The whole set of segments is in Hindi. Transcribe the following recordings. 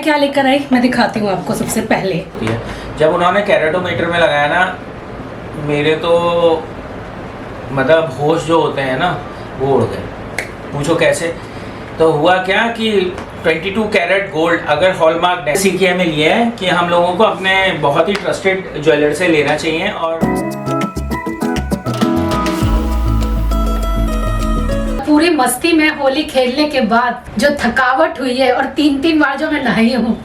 क्या लेकर आई मैं दिखाती हूँ आपको। सबसे पहले जब उन्होंने कैरेटोमीटर में लगाया ना, मेरे तो मतलब होश जो होते हैं ना वो उड़ गए। पूछो कैसे? तो हुआ क्या कि 22 कैरेट गोल्ड अगर हॉलमार्क सीखी हमें लिए है कि हम लोगों को अपने बहुत ही ट्रस्टेड ज्वेलर से लेना चाहिए। और पूरी मस्ती में होली खेलने के बाद जो थकावट हुई है और 3 बार जो मैं नहाई हूँ,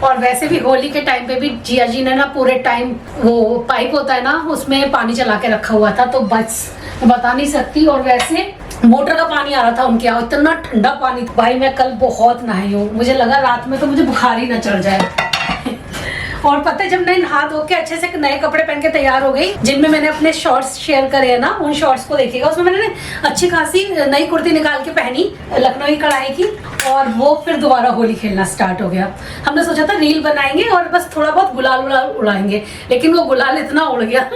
और वैसे भी होली के टाइम पे भी जिया जी ने ना पूरे टाइम वो पाइप होता है ना उसमें पानी चला के रखा हुआ था, तो बस बता नहीं सकती। और वैसे मोटर का पानी आ रहा था उनके यहाँ, इतना ठंडा पानी। भाई मैं कल बहुत नहाई हूँ, मुझे लगा रात में तो मुझे बुखार ही ना चढ़ जाए। और पता है जब मैं नहा धो के अच्छे से नए कपड़े पहन के तैयार हो गई, जिनमें मैंने अपने शॉर्ट्स शेयर करे है ना, उन शॉर्ट्स को देखिएगा, उसमें मैंने अच्छी खासी नई कुर्ती निकाल के पहनी लखनऊ कढ़ाई की, और वो फिर दोबारा होली खेलना स्टार्ट हो गया। हमने सोचा था रील बनाएंगे और बस थोड़ा बहुत गुलाल उड़ाएंगे, लेकिन वो गुलाल इतना उड़ गया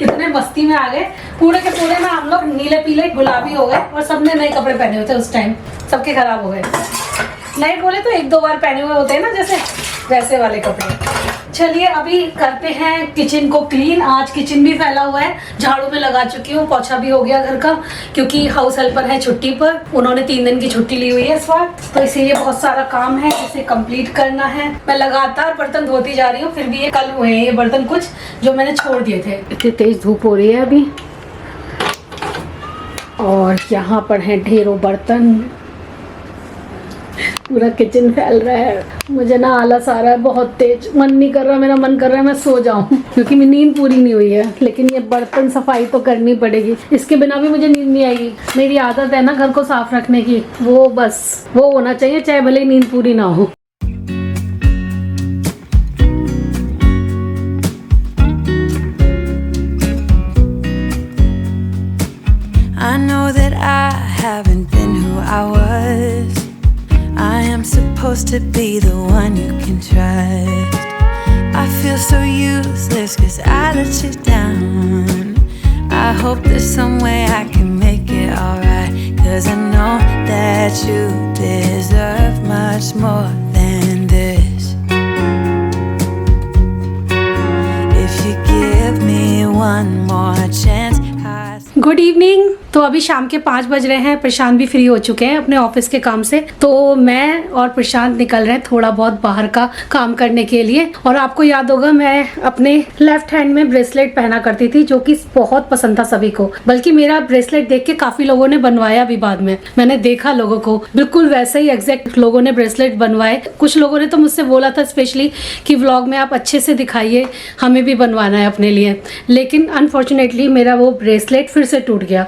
इतने मस्ती में आ गए पूरे के पूरे में हम लोग नीले पीले गुलाबी हो गए। और सबने नए कपड़े पहने हुए थे उस टाइम, सबके खराब हो गए। नए बोले तो 1-2 बार पहने हुए होते हैं ना, जैसे वैसे वाले कपड़े। चलिए अभी करते हैं किचन को क्लीन। आज किचन भी फैला हुआ है, झाड़ू में लगा चुकी हूँ, पोछा भी हो गया घर का, क्योंकि हाउस हेल्पर है छुट्टी पर, उन्होंने 3 दिन की छुट्टी ली हुई है इस बार, तो इसीलिए बहुत सारा काम है जिसे कंप्लीट करना है। मैं लगातार बर्तन धोती जा रही हूँ, फिर भी ये कल हुए हैं ये बर्तन कुछ जो मैंने छोड़ दिए थे। इतनी तेज धूप हो रही है अभी, और यहाँ पर है ढेरों बर्तन, पूरा किचन फैल रहा है। मुझे ना आलस आ रहा है बहुत तेज, मन नहीं कर रहा, मेरा मन कर रहा है मैं सो जाऊं, क्योंकि मेरी नींद पूरी नहीं हुई है। लेकिन ये बर्तन सफाई तो करनी पड़ेगी, इसके बिना भी मुझे नींद नहीं आएगी। मेरी आदत है ना घर को साफ रखने की, वो बस वो होना चाहिए, चाहे भले ही नींद पूरी ना हो। I know that I haven't been who I was. I am supposed to be the one you can trust. I feel so useless 'cause I let you down. I hope there's some way I can make it alright, 'cause I know that you deserve much more than this. If you give me one more chance, good evening. तो अभी शाम के 5 बज रहे हैं, प्रशांत भी फ्री हो चुके हैं अपने ऑफिस के काम से, तो मैं और प्रशांत निकल रहे हैं थोड़ा बहुत बाहर का काम करने के लिए। और आपको याद होगा मैं अपने लेफ्ट हैंड में ब्रेसलेट पहना करती थी, जो कि बहुत पसंद था सभी को, बल्कि मेरा ब्रेसलेट देख के काफी लोगों ने बनवाया भी। बाद में मैंने देखा लोगों को बिल्कुल वैसे ही एग्जैक्ट लोगों ने ब्रेसलेट बनवाए। कुछ लोगों ने तो मुझसे बोला था स्पेशली कि व्लॉग में आप अच्छे से दिखाइए, हमें भी बनवाना है अपने लिए। लेकिन अनफॉर्चुनेटली मेरा वो ब्रेसलेट फिर से टूट गया,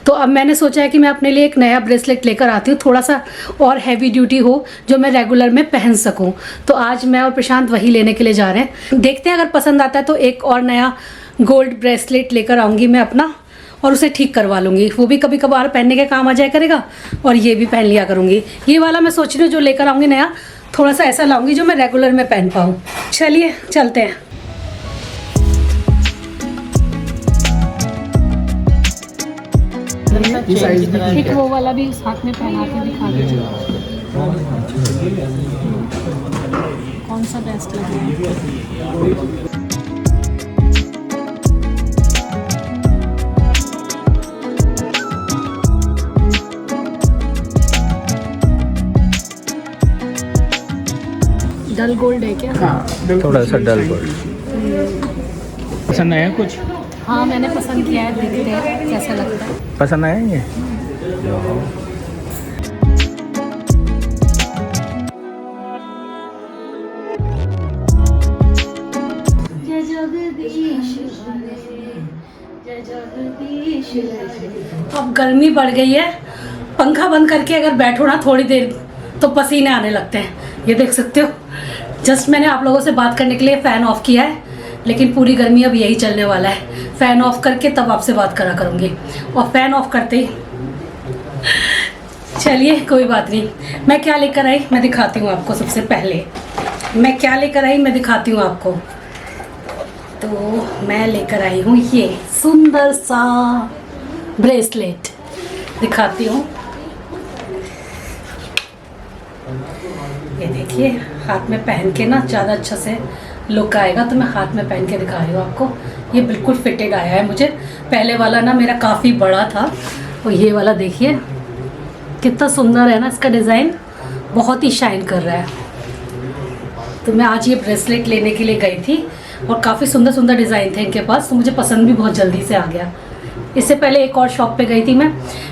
तो अब मैंने सोचा है कि मैं अपने लिए एक नया ब्रेसलेट लेकर आती हूँ, थोड़ा सा और हैवी ड्यूटी हो, जो मैं रेगुलर में पहन सकूं। तो आज मैं और प्रशांत वही लेने के लिए जा रहे हैं। देखते हैं, अगर पसंद आता है तो एक और नया गोल्ड ब्रेसलेट लेकर आऊँगी मैं अपना, और उसे ठीक करवा लूँगी। वो भी कभी कभार पहनने के काम आ जाया करेगा, और ये भी पहन लिया करूँगी। ये वाला मैं सोच रही हूँ जो लेकर आऊँगी नया, थोड़ा सा ऐसा लाऊँगी जो मैं रेगुलर में पहन पाऊँ। चलिए चलते हैं। ठीक, वो वाला भी उस हाथ में पहना के दिखा दीजिए, कौन सा बेस्ट लगेगा। डल गोल्ड है क्या? हाँ, थोड़ा सा डल गोल्ड। पसंद आया कुछ? हाँ मैंने पसंद किया है, देखते हैं कैसा लगता है। पसंद आया ये? अब गर्मी बढ़ गई है, पंखा बंद करके अगर बैठो ना थोड़ी देर तो पसीने आने लगते हैं। ये देख सकते हो, जस्ट मैंने आप लोगों से बात करने के लिए फ़ैन ऑफ किया है, लेकिन पूरी गर्मी अब यही चलने वाला है। फ़ैन ऑफ करके तब आपसे बात करा करूँगी, और फ़ैन ऑफ करते ही चलिए कोई बात नहीं। मैं क्या लेकर आई मैं दिखाती हूँ आपको। सबसे पहले मैं क्या लेकर आई मैं दिखाती हूँ आपको। तो मैं लेकर आई हूँ ये सुंदर सा ब्रेसलेट, दिखाती हूँ। ये देखिए हाथ में पहन के ना ज़्यादा अच्छा से लुक आएगा, तो मैं हाथ में पहन के दिखा रही हूँ आपको। ये बिल्कुल फिटेड आया है मुझे। पहले वाला ना मेरा काफ़ी बड़ा था, और ये वाला देखिए कितना सुंदर है ना, इसका डिज़ाइन बहुत ही शाइन कर रहा है। तो मैं आज ये ब्रेसलेट लेने के लिए गई थी और काफ़ी सुंदर सुंदर डिज़ाइन थे इनके पास, तो मुझे पसंद भी बहुत जल्दी से आ गया। इससे पहले एक और शॉप पे गई थी मैं,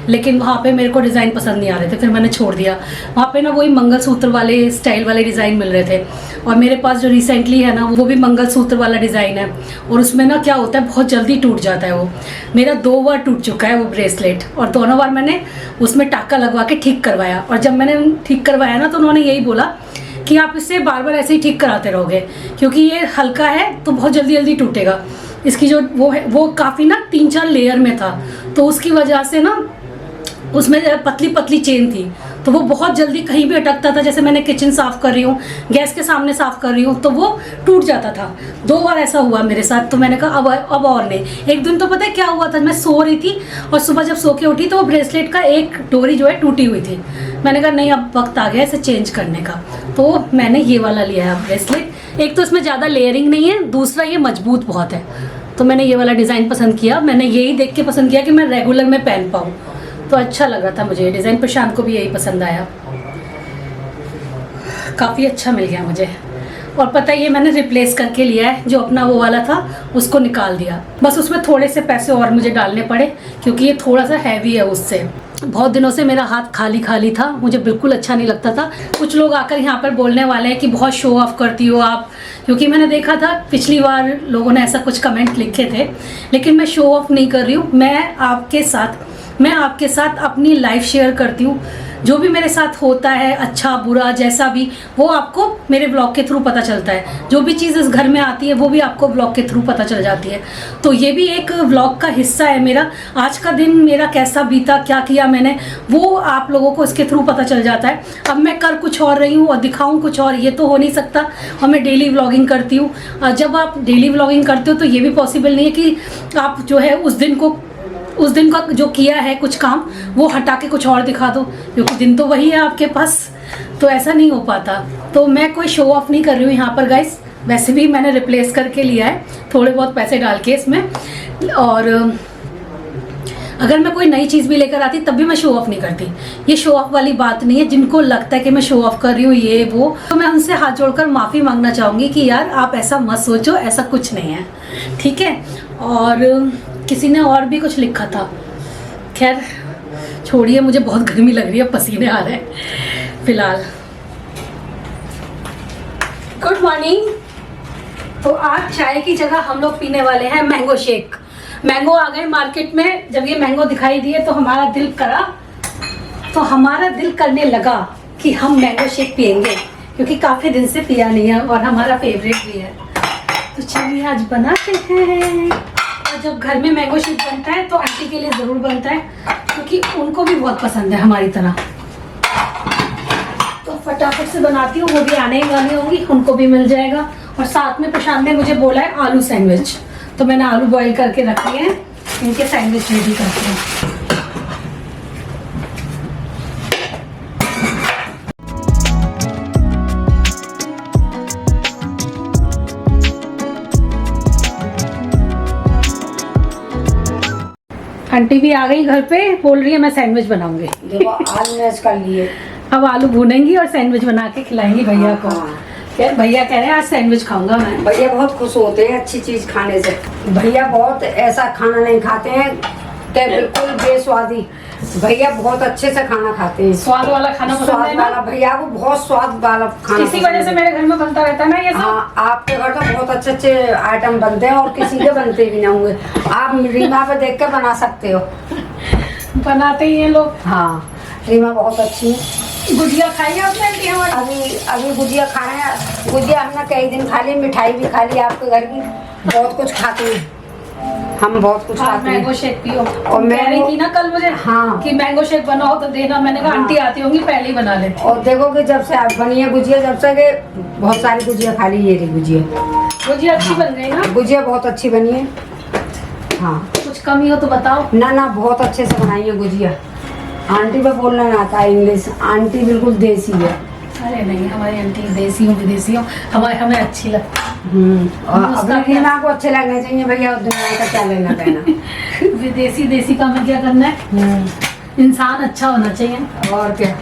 लेकिन वहाँ पे मेरे को डिज़ाइन पसंद नहीं आ रहे थे, फिर मैंने छोड़ दिया। वहाँ पे ना वही मंगलसूत्र वाले स्टाइल वाले डिज़ाइन मिल रहे थे, और मेरे पास जो रिसेंटली है ना वो भी मंगलसूत्र वाला डिज़ाइन है, और उसमें ना क्या होता है बहुत जल्दी टूट जाता है। वो मेरा 2 बार टूट चुका है वो ब्रेसलेट, और दोनों बार मैंने उसमें टाका लगवा के ठीक करवाया। और जब मैंने ठीक करवाया ना तो उन्होंने यही बोला कि आप इसे बार बार ऐसे ही ठीक कराते रहोगे, क्योंकि ये हल्का है तो बहुत जल्दी जल्दी टूटेगा। इसकी जो वो है वो काफ़ी ना 3-4 लेयर में था, तो उसकी वजह से ना उसमें पतली पतली चेन थी, तो वो बहुत जल्दी कहीं भी अटकता था। जैसे मैंने किचन साफ़ कर रही हूँ, गैस के सामने साफ़ कर रही हूँ, तो वो टूट जाता था। 2 बार ऐसा हुआ मेरे साथ, तो मैंने कहा अब और नहीं। एक दिन तो पता है क्या हुआ था, मैं सो रही थी और सुबह जब सो के उठी तो वो ब्रेसलेट का एक डोरी जो है टूटी हुई थी। मैंने कहा नहीं, अब वक्त आ गया इसे चेंज करने का, तो मैंने ये वाला लिया है ब्रेसलेट। एक तो इसमें ज़्यादा लेयरिंग नहीं है, दूसरा ये मजबूत बहुत है, तो मैंने ये वाला डिज़ाइन पसंद किया। मैंने यही देख के पसंद किया कि मैं रेगुलर में पहन पाऊँ, तो अच्छा लग रहा था मुझे ये डिज़ाइन। प्रशांत को भी यही पसंद आया, काफ़ी अच्छा मिल गया मुझे। और पता है ये मैंने रिप्लेस करके लिया है, जो अपना वो वाला था उसको निकाल दिया। बस उसमें थोड़े से पैसे और मुझे डालने पड़े, क्योंकि ये थोड़ा सा हैवी है उससे। बहुत दिनों से मेरा हाथ खाली खाली था, मुझे बिल्कुल अच्छा नहीं लगता था। कुछ लोग आकर यहाँ पर बोलने वाले हैं कि बहुत शो ऑफ करती हो आप, क्योंकि मैंने देखा था पिछली बार लोगों ने ऐसा कुछ कमेंट लिखे थे, लेकिन मैं शो ऑफ नहीं कर रही हूँ। मैं आपके साथ अपनी लाइफ शेयर करती हूँ। जो भी मेरे साथ होता है, अच्छा बुरा जैसा भी, वो आपको मेरे ब्लॉग के थ्रू पता चलता है। जो भी चीज़ इस घर में आती है वो भी आपको ब्लॉग के थ्रू पता चल जाती है। तो ये भी एक ब्लॉग का हिस्सा है मेरा। आज का दिन मेरा कैसा बीता, क्या किया मैंने, वो आप लोगों को इसके थ्रू पता चल जाता है। अब मैं कर कुछ और रही हूँ और दिखाऊँ कुछ और, ये तो हो नहीं सकता। और मैं डेली व्लॉगिंग करती हूँ। जब आप डेली व्लॉगिंग करते हो तो ये भी पॉसिबल नहीं है कि आप जो है उस दिन का जो किया है कुछ काम वो हटा के कुछ और दिखा दो, क्योंकि दिन तो वही है आपके पास, तो ऐसा नहीं हो पाता। तो मैं कोई शो ऑफ नहीं कर रही हूँ यहाँ पर गाइस। वैसे भी मैंने रिप्लेस करके लिया है थोड़े बहुत पैसे डाल के इसमें, और अगर मैं कोई नई चीज़ भी लेकर आती तब भी मैं शो ऑफ नहीं करती। ये शो ऑफ वाली बात नहीं है। जिनको लगता है कि मैं शो ऑफ कर रही हूँ ये वो, तो मैं उनसे हाथ जोड़कर माफ़ी मांगना चाहूँगी कि यार आप ऐसा मत सोचो, ऐसा कुछ नहीं है, ठीक है। और किसी ने और भी कुछ लिखा था, खैर छोड़िए, मुझे बहुत गर्मी लग रही है, पसीने आ रहे हैं फिलहाल। Good morning. तो आज चाय की जगह हम लोग पीने वाले हैं मैंगो शेक। मैंगो आ गए मार्केट में, जब ये मैंगो दिखाई दिए तो हमारा दिल करने लगा कि हम मैंगो शेक पियेंगे, क्योंकि काफ़ी दिन से पिया नहीं है और हमारा फेवरेट भी है। तो चलिए आज बनाते हैं। और जब घर में मैंगो शेक बनता है तो आंटी के लिए ज़रूर बनता है, क्योंकि उनको भी बहुत पसंद है हमारी तरह। तो फटाफट से बनाती हूँ, वो भी आने ही वाली होंगी, उनको भी मिल जाएगा। और साथ में प्रशांत ने मुझे बोला है आलू सैंडविच, तो मैंने आलू बॉईल करके रखे हैं, इनके सैंडविच रेडी करते हैं। आंटी भी आ गई घर पे, बोल रही है मैं सैंडविच बनाऊंगी। देखो आलू मैश कर लिए, अब आलू भूनेंगी और सैंडविच बना के खिलाएंगी भैया को। हाँ। भैया कह रहे हैं आज सैंडविच खाऊंगा मैं। भैया बहुत खुश होते हैं अच्छी चीज खाने से। भैया बहुत ऐसा खाना नहीं खाते हैं कि बिल्कुल बेस्वादी। भैया बहुत अच्छे से खाना खाते हैं, स्वाद वाला खाना पसंद है स्वाद ना? वाला। भैया को बहुत स्वाद वाला खाना इसी पसंद वजह से है। मेरे घर में बनता रहता है ना ये सब। हाँ, आपके घर तो बहुत अच्छे अच्छे आइटम बनते हैं और किसी के बनते भी नहीं होंगे। आप रीमा पे देख के बना सकते हो। बनाते ही हैं लोग। हाँ, रीमा बहुत अच्छी है। गुजिया खाई है आपने आंटी हमारी? अभी गुजिया खाए, गुजिया हमने कई दिन खा ली, मिठाई भी खा ली आपके घर की। बहुत कुछ खाते हैं हम, बहुत कुछ खाते हैं। मैंगो शेक पियो। और कह रही थी ना कल मुझे हाँ कि मैंगो शेक बनाओ तो देना, मैंने कहा हाँ। आंटी आती होंगी पहले ही बना लेते। और देखो कि जब से आप बनी है गुजिया, जब से कि बहुत सारी गुजिया खा ली। ये रही गुजिया, गुजिया अच्छी बन गई ना? गुजिया बहुत अच्छी बनी है। हाँ, कुछ कमी हो तो बताओ। ना बहुत अच्छे से बनाई है गुजिया। आंटी पे बोलना ना आता है इंग्लिश, आंटी बिल्कुल देसी है। अरे नहीं, हमारी आंटी देसी हो विदेशी हो, हमें अच्छी लगती और उसका अपने क्या? रीना को अच्छे लगने चाहिए भैया, उस दुनिया का क्या लेना देना। है। विदेशी का हमें क्या करना है, इंसान अच्छा होना चाहिए। और क्या।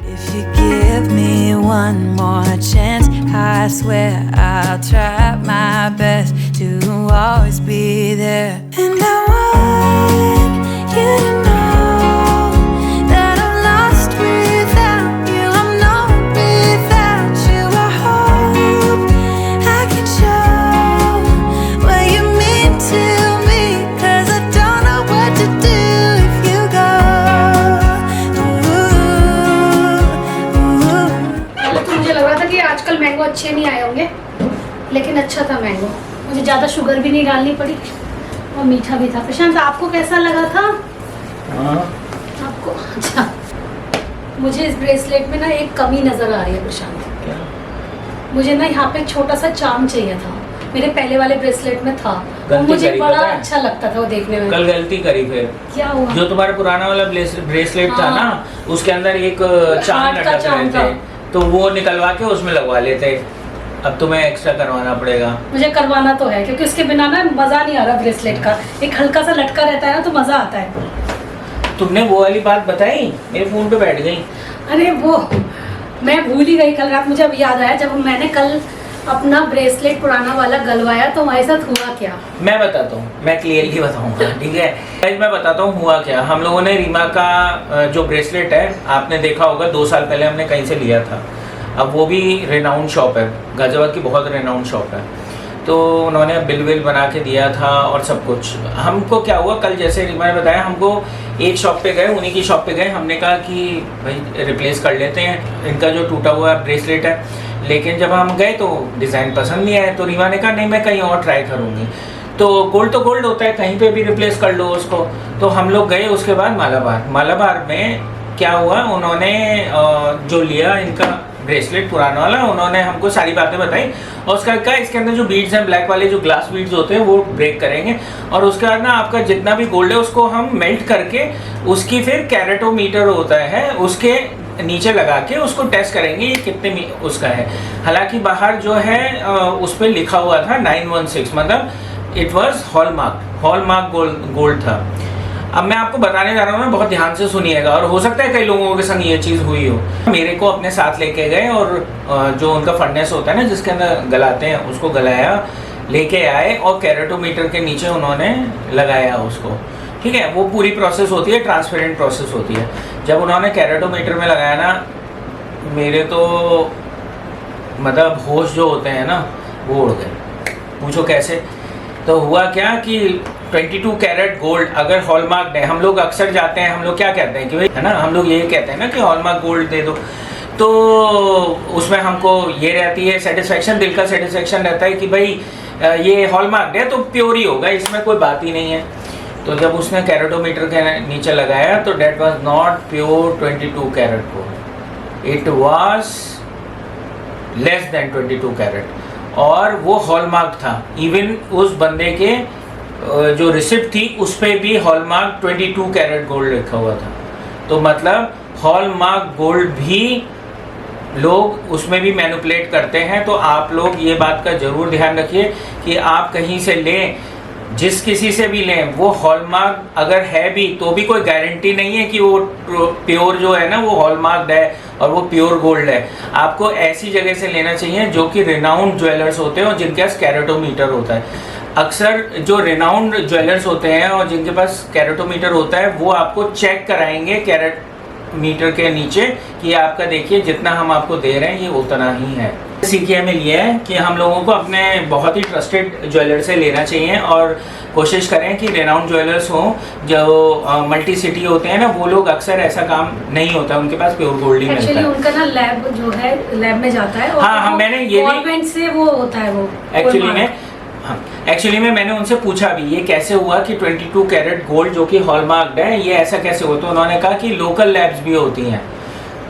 If you give me one more chance, I swear I'll try my best to always be there. And I want you to know that I'm lost without you. I'm not without you. I hope I can show what you mean to me, 'cause I don't know what to do if you go. पहले तो मुझे लग रहा था कि आजकल मैंगो अच्छे नहीं आए होंगे, लेकिन अच्छा था मैंगो। मुझे ज़्यादा शुगर भी नहीं डालनी पड़ी और मीठा भी था। प्रशांत, आपको कैसा लगा था? आपको अच्छा। मुझे इस ब्रेसलेट में ना एक कमी नज़र आ रही है प्रशांत। मुझे ना यहाँ पे एक छोटा सा चार्म चाहिए था, मेरे पहले वाले ब्रेसलेट में था, और गलती मुझे करी बड़ा पता है? अच्छा लगता था वो देखने में। कल गलती करी फिर। क्या हुआ? जो तुम्हारा पुराना वाला ब्रेसलेट था हाँ। ना, उसके अंदर एक चांद हार्ट का लटक रहे चांद थे, था। तो वो निकलवा के उसमें लगवा लेते। अब तुम्हें एक्स्ट्रा करवाना पड़ेगा। मुझे करवाना तो है, क्योंकि उसके बिना ना मज़ा नहीं आ रहा ब्रेसलेट का। एक हल्का सा लटका रहता है ना तो मज़ा आता है। तुमने वो वाली बात बताई, मेरे फोन पे बैठ गई। अरे वो मैं भूल ही गई कल रात। मुझे अब याद आया, जब मैंने कल अपना ब्रेसलेट पुराना वाला गलवाया तो हमारे साथ हुआ क्या। मैं बताता हूँ, मैं क्लियरली बताऊंगा, ठीक है। गाइस, मैं बताता हूँ हुआ क्या। हम लोगों ने रीमा का जो ब्रेसलेट है, आपने देखा होगा 2 साल पहले हमने कहीं से लिया था। अब वो भी रेनाउंड शॉप है, गाजियाबाद की बहुत रेनाउंड शॉप है। तो उन्होंने बिल विल बना के दिया था और सब कुछ। हमको क्या हुआ, कल जैसे रीमा ने बताया, हमको एक शॉप पे गए, उन्हीं की शॉप पे गए। हमने कहा कि भाई रिप्लेस कर लेते हैं इनका जो टूटा हुआ ब्रेसलेट है। लेकिन जब हम गए तो डिज़ाइन पसंद नहीं आया, तो रीमा ने कहा नहीं, मैं कहीं और ट्राई करूँगी। तो गोल्ड होता है, कहीं पे भी रिप्लेस कर लो उसको। तो हम लोग गए उसके बाद मालाबार में क्या हुआ, उन्होंने जो लिया इनका ब्रेसलेट पुराना वाला, उन्होंने हमको सारी बातें बताई और उसका कहा इसके अंदर जो बीड्स हैं, ब्लैक वाले जो ग्लास बीड्स होते हैं, वो ब्रेक करेंगे और उसके बाद ना आपका जितना भी गोल्ड है उसको हम मेल्ट करके उसकी फिर कैरेटोमीटर होता है, उसके नीचे लगा के उसको टेस्ट करेंगे ये कितने उसका है। हालांकि बाहर जो है उस पर लिखा हुआ था 916, मतलब इट वाज हॉलमार्क गोल्ड था। अब मैं आपको बताने जा रहा हूँ ना, बहुत ध्यान से सुनिएगा, और हो सकता है कई लोगों के संग ये चीज़ हुई हो। मेरे को अपने साथ लेके गए और जो उनका फर्नेस होता है ना जिसके अंदर गलाते हैं, उसको गलाया, लेके आए और कैरेटोमीटर के नीचे उन्होंने लगाया उसको, ठीक है। वो पूरी प्रोसेस होती है, ट्रांसपेरेंट प्रोसेस होती है। जब उन्होंने कैरेटोमीटर में लगाया ना, मेरे तो मतलब होश जो होते हैं ना वो उड़ गए। पूछो कैसे। तो हुआ क्या कि 22 कैरेट गोल्ड अगर हॉलमार्क है, हम लोग अक्सर जाते हैं, हम लोग क्या कहते हैं कि भाई है ना, हम लोग यही कहते हैं ना कि हॉलमार्क गोल्ड दे दो, तो उसमें हमको ये रहती है सेटिस्फेक्शन, दिल का सेटिस्फेक्शन रहता है कि भाई ये हॉलमार्क है तो प्योर ही होगा, इसमें कोई बात ही नहीं है। तो जब उसने कैरेटोमीटर के नीचे लगाया तो that was not pure 22 carat gold, it was less than 22 carat, और वो हॉलमार्क था। इवन उस बंदे के जो रिसिप्ट थी उस पर भी हॉलमार्क 22 कैरेट गोल्ड लिखा हुआ था। तो मतलब हॉलमार्क गोल्ड भी लोग उसमें भी मैनिपुलेट करते हैं। तो आप लोग ये बात का ज़रूर ध्यान रखिए कि आप कहीं से लें, जिस किसी से भी लें, वो हॉलमार्क अगर है भी तो भी कोई गारंटी नहीं है कि वो प्योर जो है ना वो हॉलमार्क है और वो प्योर गोल्ड है। आपको ऐसी जगह से लेना चाहिए जो कि रिनाउंड ज्वेलर्स होते हैं और जिनके पास कैरेटोमीटर होता है। अक्सर जो रिनाउंड ज्वेलर्स होते हैं और जिनके पास कैरेटोमीटर होता है वो आपको चेक कराएंगे कैरेट मीटर के नीचे कि आपका देखिए जितना हम आपको दे रहे हैं ये उतना ही है। सीखे हमें ये है कि हम लोगों को अपने बहुत ही ट्रस्टेड ज्वेलर से लेना चाहिए और कोशिश करें कि रेनाउंड ज्वेलर्स हों। जो मल्टी सिटी होते हैं ना, वो लोग अक्सर ऐसा काम नहीं होता, उनके पास प्योर गोल्ड ही मिलता है। उनका ना लैब जो है, लैब में जाता है और हाँ, मैंने ये भी गवर्नमेंट से वो होता है वो एक्चुअली में मैंने उनसे पूछा भी ये कैसे हुआ कि 22 कैरेट गोल्ड जो कि हॉलमार्क्ड है, ये ऐसा कैसे हुआ। तो उन्होंने कहा कि लोकल लैब्स भी होती हैं।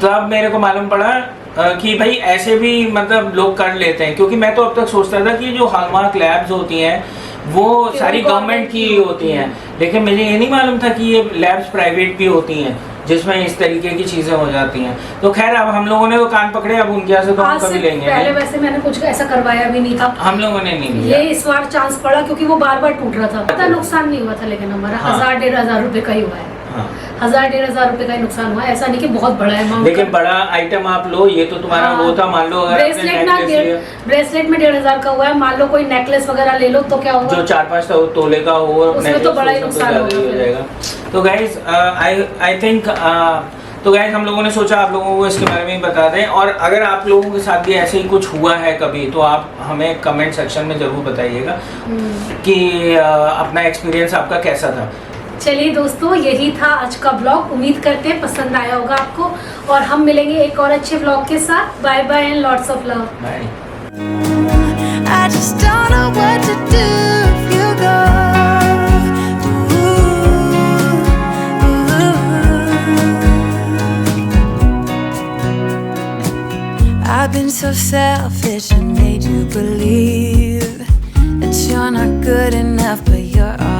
तो अब मेरे को मालूम पड़ा कि भाई ऐसे भी मतलब लोग कर लेते हैं, क्योंकि मैं तो अब तक सोचता था कि जो हॉलमार्क लैब्स होती हैं वो सारी गवर्नमेंट की होती हैं, लेकिन मुझे ये नहीं मालूम था कि ये लैब्स प्राइवेट भी होती हैं जिसमें इस तरीके की चीजें हो जाती हैं। तो खैर अब हम लोगों ने तो कान पकड़े, अब उनके यहाँ से तो हम कभी लेंगे पहले नहीं। वैसे मैंने कुछ ऐसा करवाया भी नहीं था, हम लोगों ने नहीं लिया। ये इस बार चांस पड़ा क्योंकि वो बार बार टूट रहा था। पता नुकसान नहीं हुआ था, लेकिन हमारा हाँ। 1000-1500 रुपए का ही हुआ है। हाँ। 1000-1500 रुपए का ही नुकसान हुआ है, ऐसा नहीं कि बहुत बड़ा अमाउंट। लेकिन बड़ा आइटम आप लो, ये तो तुम्हारा हाँ। वो था, मान लो अगर आपने necklace लिया, ब्रेसलेट में 1500 का हुआ है, मान लो कोई नेकलेस वगैरह ले लो तो क्या होगा, जो 4-5 तोले का हो, उसमें तो बड़ा ही नुकसान हो होगा। जाएगा। तो गाइज आई थिंक तो गाइज हम लोगों ने सोचा आप लोगों को इसके बारे में ही बता दें, और अगर आप लोगों के साथ भी ऐसे ही कुछ हुआ है कभी तो आप हमें कमेंट सेक्शन में ज़रूर बताइएगा कि अपना एक्सपीरियंस आपका कैसा था। चलिए दोस्तों, यही था आज का ब्लॉग। उम्मीद करते हैं पसंद आया होगा आपको, और हम मिलेंगे एक और अच्छे ब्लॉग के साथ। Bye bye and lots of love. Bye. I just don't know what to do if you go. I've been so selfish and made you believe that you're not good enough, but you're all